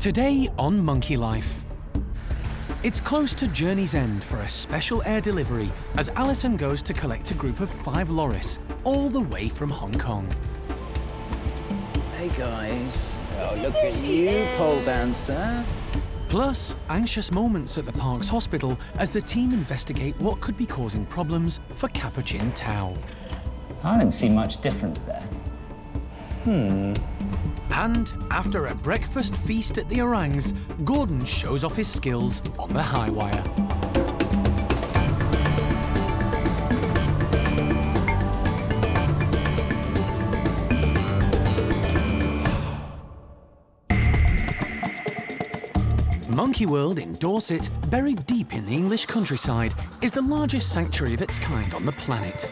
Today on Monkey Life. It's close to journey's end for a special air delivery as Alison goes to collect a group of 5 loris, all the way from Hong Kong. Hey guys. Oh, look at you, pole dancer. Plus, anxious moments at the park's hospital as the team investigate what could be causing problems for Capuchin Tau. I don't see much difference there. And after a breakfast feast at the orangs, Gordon shows off his skills on the high wire. Monkey World in Dorset, buried deep in the English countryside, is the largest sanctuary of its kind on the planet.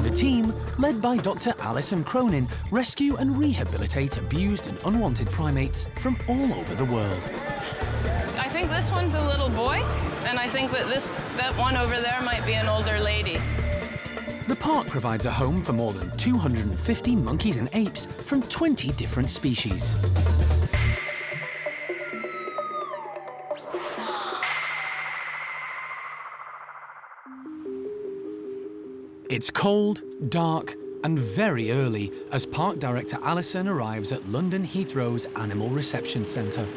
The team, led by Dr. Alison Cronin, rescue and rehabilitate abused and unwanted primates from all over the world. I think this one's a little boy, and I think that one over there might be an older lady. The park provides a home for more than 250 monkeys and apes from 20 different species. It's cold, dark, and very early as Park Director Alison arrives at London Heathrow's Animal Reception Centre.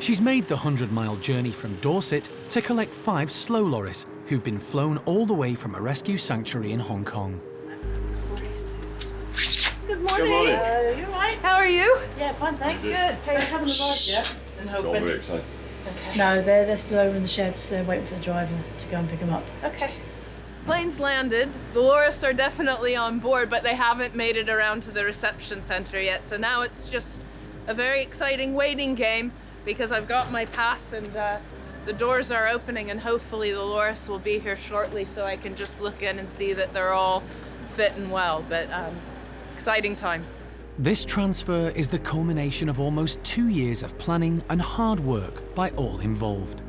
She's made the 100-mile journey from Dorset to collect 5 slow loris who've been flown all the way from a rescue sanctuary in Hong Kong. Good morning. You all right? How are you? Yeah, fine, thanks. Good. They haven't arrived yet. And Not hoping. very excited. Okay. No, they're still over in the sheds. They're waiting for the driver to go and pick them up. Okay. Plane's landed. The loris are definitely on board, but they haven't made it around to the reception center yet. So now it's just a very exciting waiting game because I've got my pass and the doors are opening and hopefully the loris will be here shortly so I can just look in and see that they're all fit and well. But exciting time. This transfer is the culmination of almost 2 years of planning and hard work by all involved.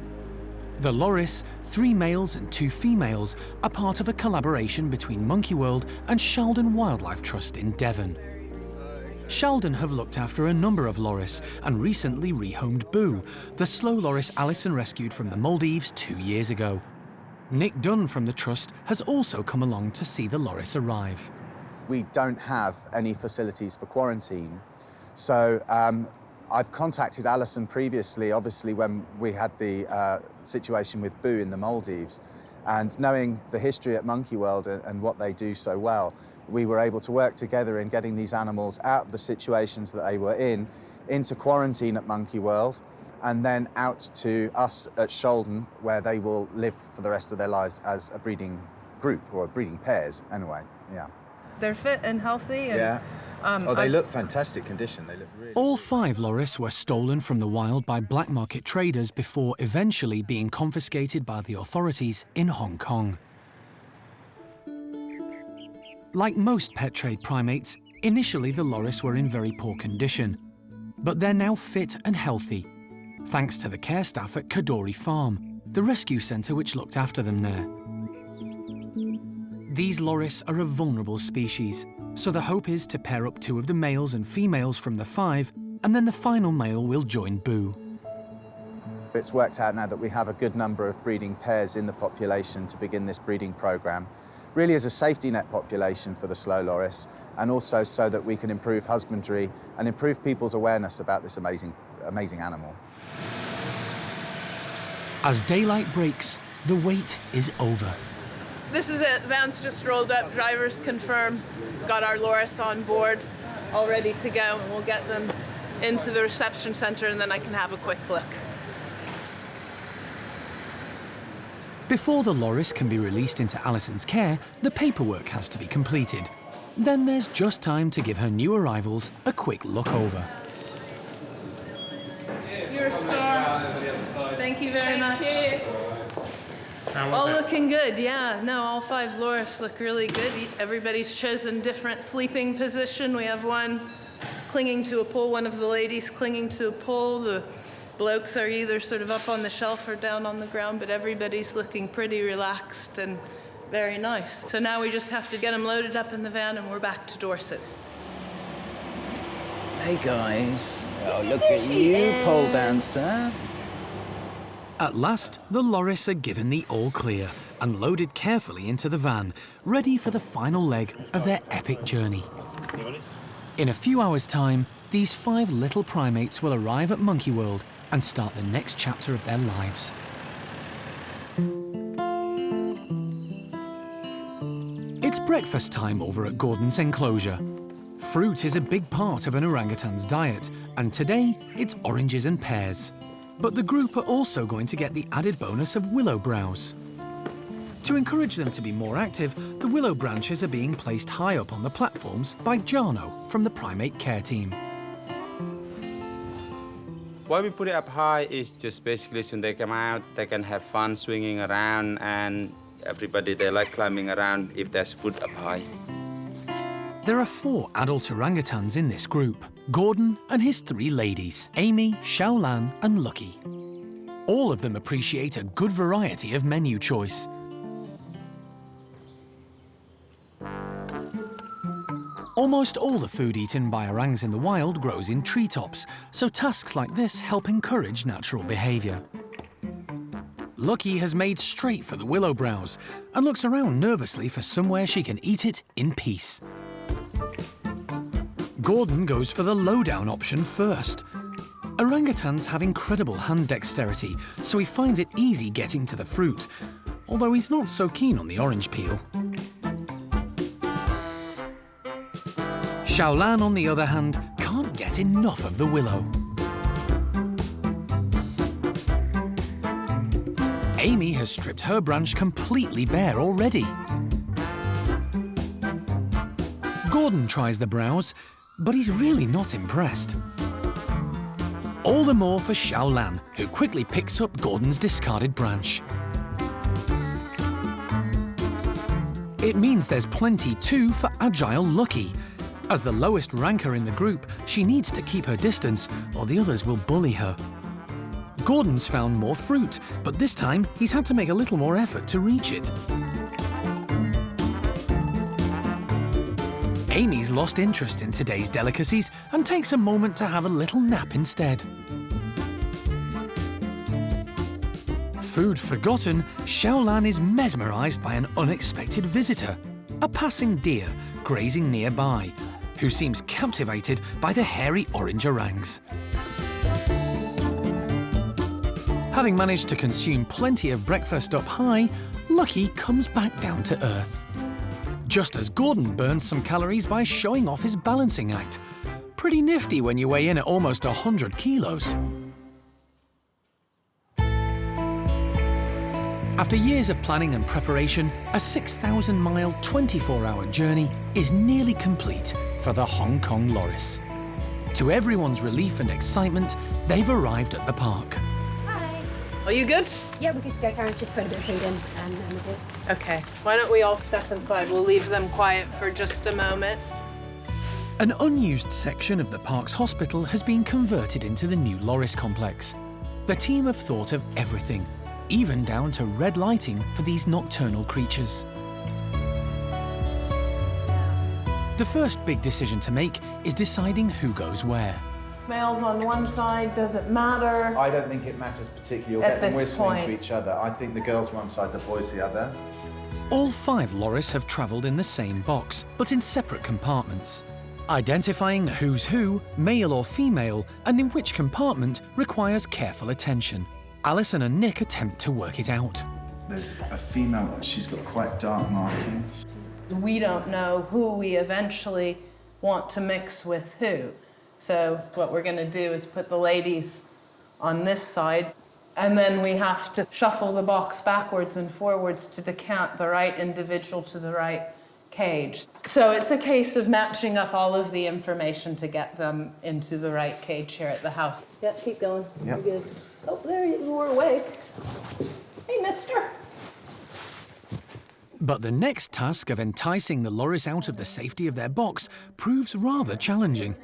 The loris, 3 males and 2 females, are part of a collaboration between Monkey World and Sheldon Wildlife Trust in Devon. Sheldon have looked after a number of loris and recently rehomed Boo, the slow loris Alison rescued from the Maldives 2 years ago. Nick Dunn from the Trust has also come along to see the loris arrive. We don't have any facilities for quarantine, so I've contacted Alison previously, obviously when we had the situation with Boo in the Maldives, and knowing the history at Monkey World and what they do so well, we were able to work together in getting these animals out of the situations that they were in, into quarantine at Monkey World, and then out to us at Sheldon, where they will live for the rest of their lives as a breeding group, or breeding pairs, anyway, yeah. They're fit and healthy. And, yeah. They look fantastic condition. They look really... All 5 loris were stolen from the wild by black market traders before eventually being confiscated by the authorities in Hong Kong. Like most pet trade primates, initially the loris were in very poor condition, but they're now fit and healthy, thanks to the care staff at Kadori Farm, the rescue centre which looked after them there. These loris are a vulnerable species, so the hope is to pair up 2 of the males and females from the 5, and then the final male will join Boo. It's worked out now that we have a good number of breeding pairs in the population to begin this breeding programme, really as a safety net population for the slow loris, and also so that we can improve husbandry and improve people's awareness about this amazing animal. As daylight breaks, the wait is over. This is it. Van's just rolled up. Drivers confirm. Got our loris on board, all ready to go, and we'll get them into the reception center and then I can have a quick look. Before the loris can be released into Alison's care, the paperwork has to be completed. Then there's just time to give her new arrivals a quick look over. You're a star. Thank you very much. All looking good, yeah. No, all 5 loris look really good. Everybody's chosen different sleeping position. We have one clinging to a pole, one of the ladies clinging to a pole. The blokes are either sort of up on the shelf or down on the ground, but everybody's looking pretty relaxed and very nice. So now we just have to get them loaded up in the van and we're back to Dorset. Hey guys. Oh, look at you, pole dancer. At last, the loris are given the all clear and loaded carefully into the van, ready for the final leg of their epic journey. In a few hours' time, these 5 little primates will arrive at Monkey World and start the next chapter of their lives. It's breakfast time over at Gordon's enclosure. Fruit is a big part of an orangutan's diet, and today it's oranges and pears. But the group are also going to get the added bonus of willow browse. To encourage them to be more active, the willow branches are being placed high up on the platforms by Jarno from the primate care team. Why we put it up high is just basically so when they come out, they can have fun swinging around, and everybody, they like climbing around if there's food up high. There are 4 adult orangutans in this group: Gordon and his 3 ladies, Amy, Xiaolan and Lucky. All of them appreciate a good variety of menu choice. Almost all the food eaten by orangs in the wild grows in treetops, so tasks like this help encourage natural behaviour. Lucky has made straight for the willow browse and looks around nervously for somewhere she can eat it in peace. Gordon goes for the lowdown option first. Orangutans have incredible hand dexterity, so he finds it easy getting to the fruit, although he's not so keen on the orange peel. Xiaolan, on the other hand, can't get enough of the willow. Amy has stripped her branch completely bare already. Gordon tries the browse, but he's really not impressed. All the more for Xiaolan, who quickly picks up Gordon's discarded branch. It means there's plenty too for agile Lucky. As the lowest ranker in the group, she needs to keep her distance or the others will bully her. Gordon's found more fruit, but this time he's had to make a little more effort to reach it. Amy's lost interest in today's delicacies and takes a moment to have a little nap instead. Food forgotten, Xiaolan is mesmerised by an unexpected visitor, a passing deer grazing nearby, who seems captivated by the hairy orange orangs. Having managed to consume plenty of breakfast up high, Lucky comes back down to earth. Just as Gordon burns some calories by showing off his balancing act. Pretty nifty when you weigh in at almost 100 kilos. After years of planning and preparation, a 6,000-mile, 24-hour journey is nearly complete for the Hong Kong loris. To everyone's relief and excitement, they've arrived at the park. Hi. Are you good? Yeah, we're good to go. Karen's just put a bit of food in and we're good. Okay. Why don't we all step inside? We'll leave them quiet for just a moment. An unused section of the park's hospital has been converted into the new loris complex. The team have thought of everything, even down to red lighting for these nocturnal creatures. The first big decision to make is deciding who goes where. Males on one side, doesn't matter. I don't think it matters particularly. You'll At get them this whistling to point. each other. I think the girls one side, the boys the other. All 5 loris have travelled in the same box, but in separate compartments. Identifying who's who, male or female, and in which compartment requires careful attention. Alison and Nick attempt to work it out. There's a female, she's got quite dark markings. We don't know who we eventually want to mix with who. So what we're going to do is put the ladies on this side, and then we have to shuffle the box backwards and forwards to decant the right individual to the right cage. So it's a case of matching up all of the information to get them into the right cage here at the house. Yep, keep going. Yep. You're good. Oh, there you were awake. Hey, mister. But the next task of enticing the loris out of the safety of their box proves rather challenging.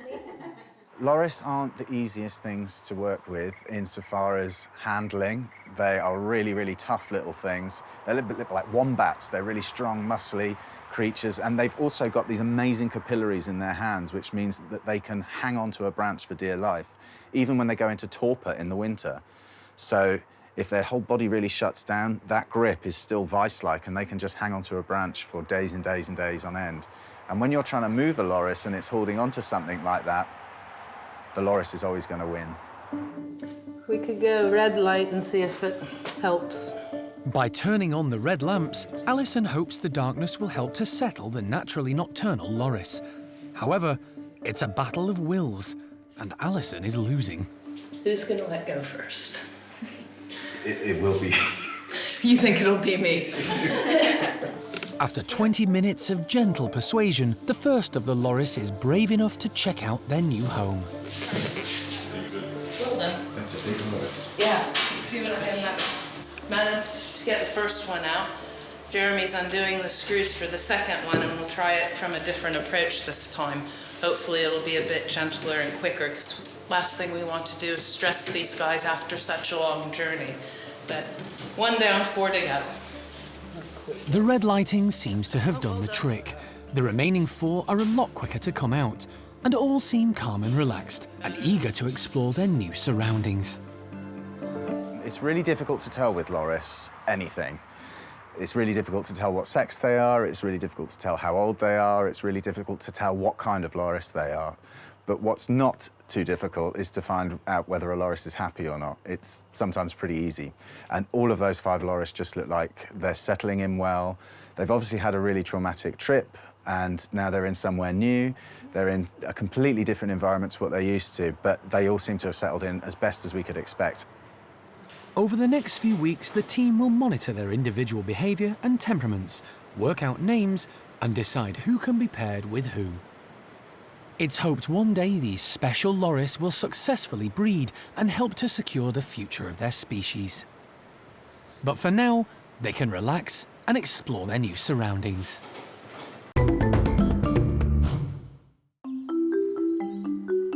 Loris aren't the easiest things to work with insofar as handling. They are really, really tough little things. They're a little bit like wombats. They're really strong, muscly creatures, and they've also got these amazing capillaries in their hands, which means that they can hang onto a branch for dear life, even when they go into torpor in the winter. So if their whole body really shuts down, that grip is still vice-like, and they can just hang onto a branch for days and days and days on end. And when you're trying to move a loris and it's holding onto something like that, the loris is always going to win. We could go red light and see if it helps. By turning on the red lamps, Alison hopes the darkness will help to settle the naturally nocturnal loris. However, it's a battle of wills, and Alison is losing. Who's going to let go first? It will be. You think it'll be me? After 20 minutes of gentle persuasion, the first of the loris is brave enough to check out their new home. Well done. That's a big loris. Yeah, see what I can managed to get the first one out. Jeremy's undoing the screws for the second one, and we'll try it from a different approach this time. Hopefully it'll be a bit gentler and quicker, because last thing we want to do is stress these guys after such a long journey. But 1 down, 4 to go. The red lighting seems to have done the trick. The remaining 4 are a lot quicker to come out, and all seem calm and relaxed, and eager to explore their new surroundings. It's really difficult to tell with loris anything. It's really difficult to tell what sex they are, it's really difficult to tell how old they are, it's really difficult to tell what kind of loris they are. But what's not too difficult is to find out whether a loris is happy or not. It's sometimes pretty easy. And all of those 5 loris just look like they're settling in well. They've obviously had a really traumatic trip, and now they're in somewhere new. They're in a completely different environment to what they're used to, but they all seem to have settled in as best as we could expect. Over the next few weeks, the team will monitor their individual behaviour and temperaments, work out names, and decide who can be paired with who. It's hoped one day these special loris will successfully breed and help to secure the future of their species. But for now, they can relax and explore their new surroundings.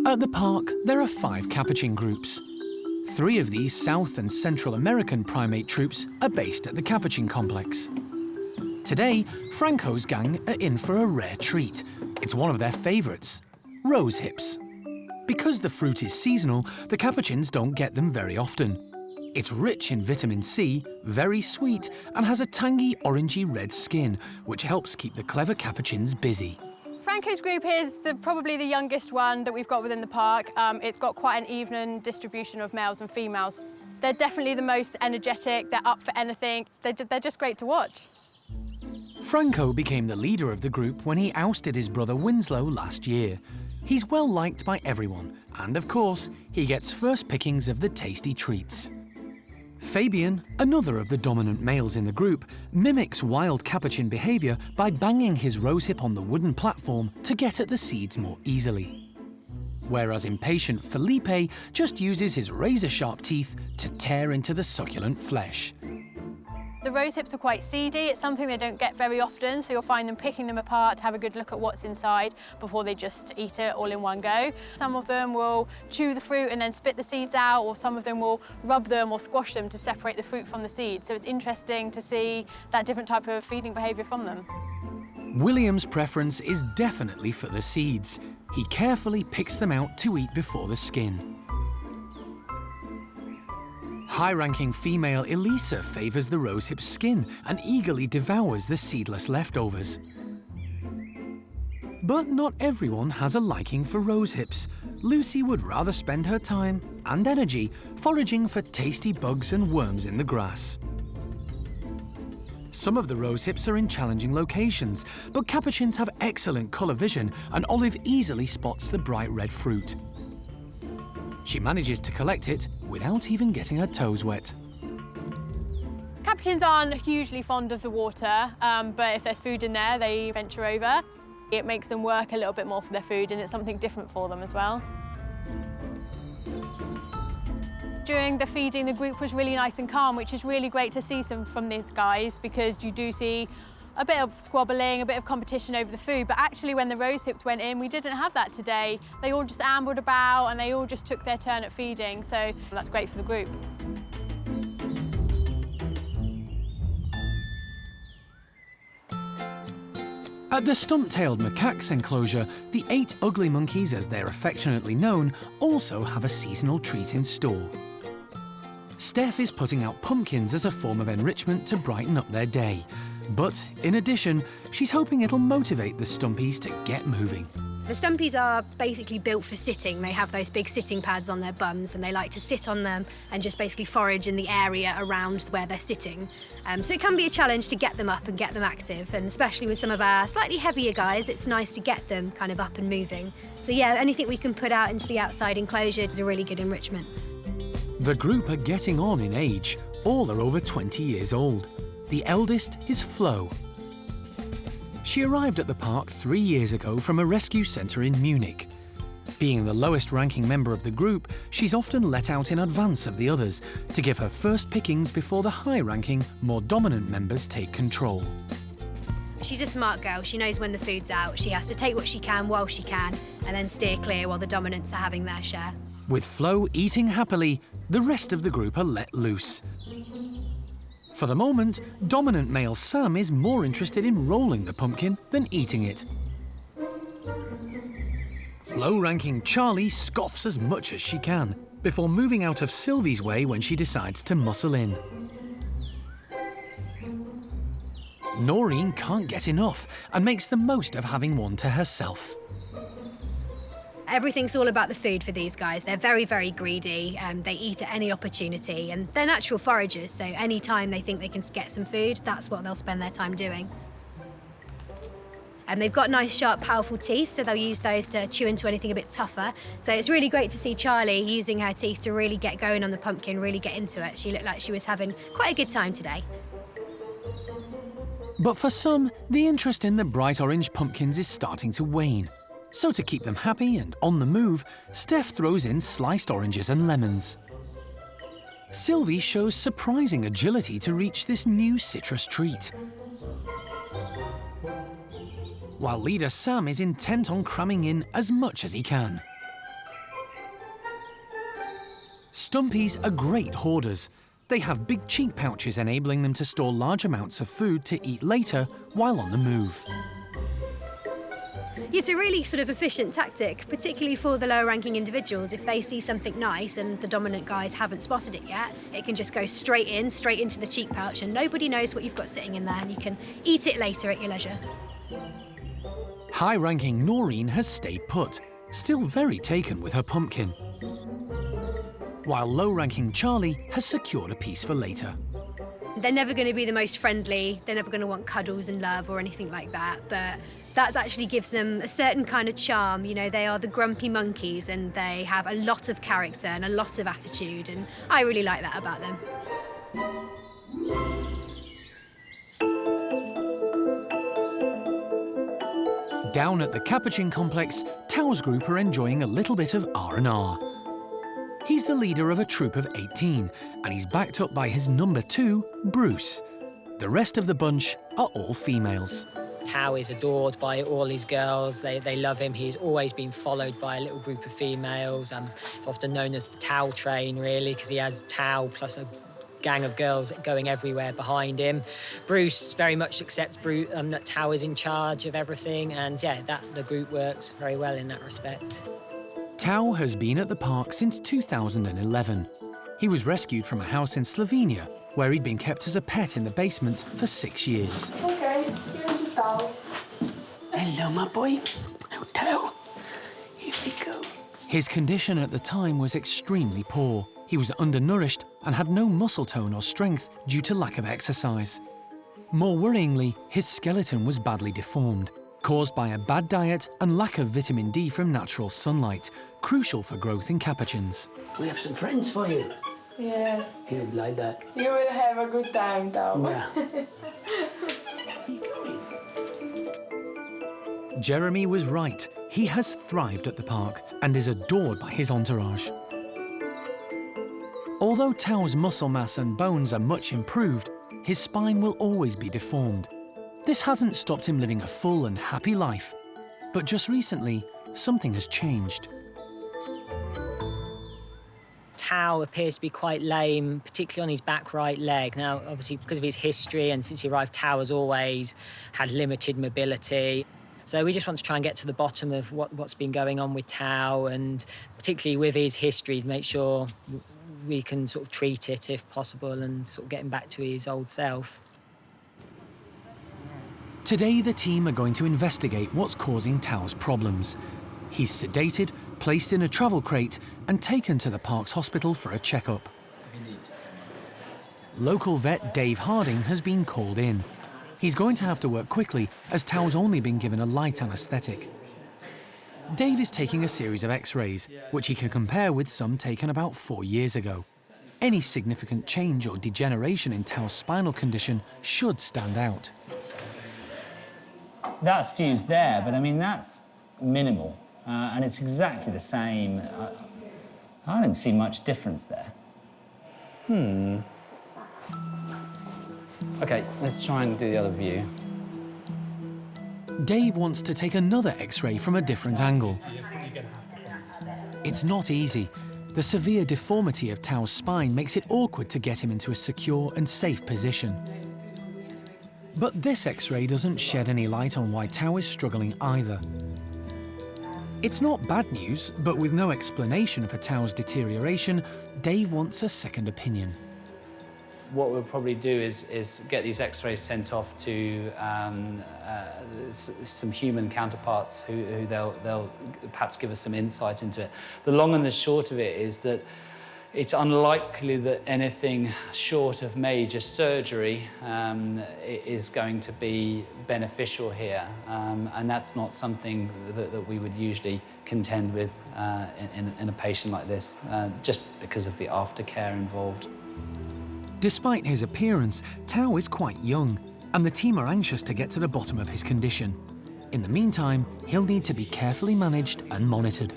At the park, there are 5 capuchin groups. 3 of these South and Central American primate troops are based at the Capuchin complex. Today, Franco's gang are in for a rare treat. It's one of their favourites, rose hips. Because the fruit is seasonal, the capuchins don't get them very often. It's rich in vitamin C, very sweet, and has a tangy orangey red skin, which helps keep the clever capuchins busy. Franco's group is probably the youngest one that we've got within the park. It's got quite an even distribution of males and females. They're definitely the most energetic, they're up for anything, they're just great to watch. Franco became the leader of the group when he ousted his brother Winslow last year. He's well liked by everyone, and of course, he gets first pickings of the tasty treats. Fabian, another of the dominant males in the group, mimics wild capuchin behaviour by banging his rosehip on the wooden platform to get at the seeds more easily. Whereas impatient Felipe just uses his razor-sharp teeth to tear into the succulent flesh. The rosehips are quite seedy. It's something they don't get very often, so you'll find them picking them apart to have a good look at what's inside before they just eat it all in one go. Some of them will chew the fruit and then spit the seeds out, or some of them will rub them or squash them to separate the fruit from the seeds. So it's interesting to see that different type of feeding behaviour from them. William's preference is definitely for the seeds. He carefully picks them out to eat before the skin. High-ranking female Elisa favours the rosehip's skin and eagerly devours the seedless leftovers. But not everyone has a liking for rosehips. Lucy would rather spend her time and energy foraging for tasty bugs and worms in the grass. Some of the rosehips are in challenging locations, but capuchins have excellent colour vision, and Olive easily spots the bright red fruit. She manages to collect it without even getting her toes wet. Capuchins aren't hugely fond of the water, but if there's food in there, they venture over. It makes them work a little bit more for their food, and it's something different for them as well. During the feeding, the group was really nice and calm, which is really great to see from these guys, because you do see a bit of squabbling, a bit of competition over the food, but actually when the rose hips went in, we didn't have that today. They all just ambled about and they all just took their turn at feeding, so that's great for the group. At the stump-tailed macaques enclosure, the 8 ugly monkeys, as they're affectionately known, also have a seasonal treat in store. Steph is putting out pumpkins as a form of enrichment to brighten up their day. But, in addition, she's hoping it'll motivate the stumpies to get moving. The stumpies are basically built for sitting. They have those big sitting pads on their bums and they like to sit on them and just basically forage in the area around where they're sitting. So it can be a challenge to get them up and get them active, and especially with some of our slightly heavier guys, it's nice to get them kind of up and moving. So yeah, anything we can put out into the outside enclosure is a really good enrichment. The group are getting on in age. All are over 20 years old. The eldest is Flo. She arrived at the park 3 years ago from a rescue centre in Munich. Being the lowest ranking member of the group, she's often let out in advance of the others to give her first pickings before the high-ranking, more dominant members take control. She's a smart girl. She knows when the food's out. She has to take what she can while she can and then steer clear while the dominants are having their share. With Flo eating happily, the rest of the group are let loose. For the moment, dominant male Sam is more interested in rolling the pumpkin than eating it. Low-ranking Charlie scoffs as much as she can, before moving out of Sylvie's way when she decides to muscle in. Noreen can't get enough and makes the most of having one to herself. Everything's all about the food for these guys. They're very, very greedy. They eat at any opportunity, and they're natural foragers, so any time they think they can get some food, that's what they'll spend their time doing. And they've got nice, sharp, powerful teeth, so they'll use those to chew into anything a bit tougher. So it's really great to see Charlie using her teeth to really get going on the pumpkin, really get into it. She looked like she was having quite a good time today. But for some, the interest in the bright orange pumpkins is starting to wane. So to keep them happy and on the move, Steph throws in sliced oranges and lemons. Sylvie shows surprising agility to reach this new citrus treat. While leader Sam is intent on cramming in as much as he can. Stumpies are great hoarders. They have big cheek pouches enabling them to store large amounts of food to eat later while on the move. It's a really sort of efficient tactic, particularly for the lower-ranking individuals. If they see something nice and the dominant guys haven't spotted it yet, it can just go straight into the cheek pouch and nobody knows what you've got sitting in there and you can eat it later at your leisure. High-ranking Noreen has stayed put, still very taken with her pumpkin. While low-ranking Charlie has secured a piece for later. They're never going to be the most friendly, they're never going to want cuddles and love or anything like that, but that actually gives them a certain kind of charm. You know, they are the grumpy monkeys and they have a lot of character and a lot of attitude, and I really like that about them. Down at the Capuchin complex, Tao's group are enjoying a little bit of R&R. He's the leader of a troop of 18, and he's backed up by his number 2, Bruce. The rest of the bunch are all females. Tao is adored by all these girls. They love him. He's always been followed by a little group of females. It's often known as the Tao train, really, because he has Tao plus a gang of girls going everywhere behind him. Bruce very much accepts that Tao is in charge of everything, and yeah, the group works very well in that respect. Tao has been at the park since 2011. He was rescued from a house in Slovenia, where he'd been kept as a pet in the basement for 6 years. Okay, here's the Tao. Hello, my boy. Now, Tao. Here we go. His condition at the time was extremely poor. He was undernourished and had no muscle tone or strength due to lack of exercise. More worryingly, his skeleton was badly deformed, caused by a bad diet and lack of vitamin D from natural sunlight, crucial for growth in capuchins. We have some friends for you. Yes. He would like that. You will have a good time, Tao. Yeah. Jeremy was right. He has thrived at the park and is adored by his entourage. Although Tao's muscle mass and bones are much improved, his spine will always be deformed. This hasn't stopped him living a full and happy life. But just recently, something has changed. Tao appears to be quite lame, particularly on his back right leg. Now, obviously, because of his history and since he arrived, Tao has always had limited mobility. So we just want to try and get to the bottom of what's been going on with Tao, and particularly with his history, to make sure we can sort of treat it if possible and sort of get him back to his old self. Today, the team are going to investigate what's causing Tao's problems. He's sedated, placed in a travel crate and taken to the park's hospital for a checkup. Local vet Dave Harding has been called in. He's going to have to work quickly as Tao's only been given a light anaesthetic. Dave is taking a series of x-rays, which he can compare with some taken about 4 years ago. Any significant change or degeneration in Tao's spinal condition should stand out. That's fused there, but I mean, that's minimal. And it's exactly the same. I don't see much difference there. OK, let's try and do the other view. Dave wants to take another x-ray from a different angle. It's not easy. The severe deformity of Tao's spine makes it awkward to get him into a secure and safe position. But this x-ray doesn't shed any light on why Tao is struggling either. It's not bad news, but with no explanation for Tao's deterioration, Dave wants a second opinion. What we'll probably do is get these x-rays sent off to some human counterparts who they'll perhaps give us some insight into it. The long and the short of it is that it's unlikely that anything short of major surgery is going to be beneficial here, and that's not something that we would usually contend with in a patient like this, just because of the aftercare involved. Despite his appearance, Tao is quite young, and the team are anxious to get to the bottom of his condition. In the meantime, he'll need to be carefully managed and monitored.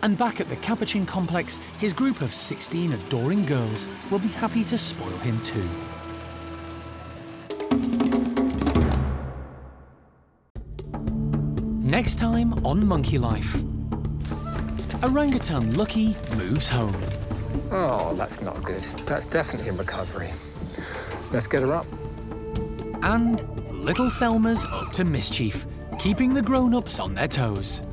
And back at the Capuchin complex, his group of 16 adoring girls will be happy to spoil him too. Next time on Monkey Life. Orangutan Lucky moves home. Oh, that's not good. That's definitely in recovery. Let's get her up. And little Thelma's up to mischief, keeping the grown-ups on their toes.